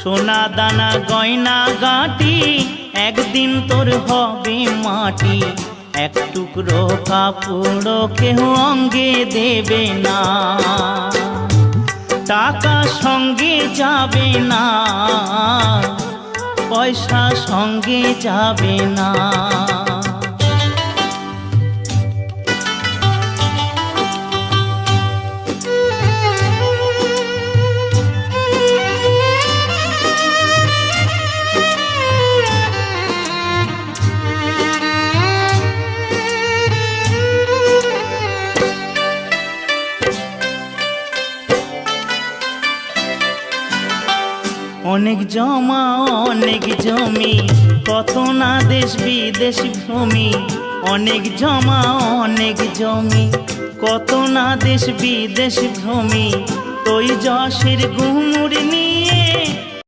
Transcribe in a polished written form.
সোনা দানা গয়না গাঁটি একদিন তোর হবে মাটি। এক টুকরো কাপড় কেহ অঙ্গে দেবে না, টাকা সঙ্গে যাবে না, পয়সা সঙ্গে যাবে না। অনেক জমা অনেক জমি, কত না দেশ বিদেশ ভূমি। অনেক জমা অনেক জমি, কত না দেশ বিদেশ ভূমি। তুই যশের গুমুর নিয়ে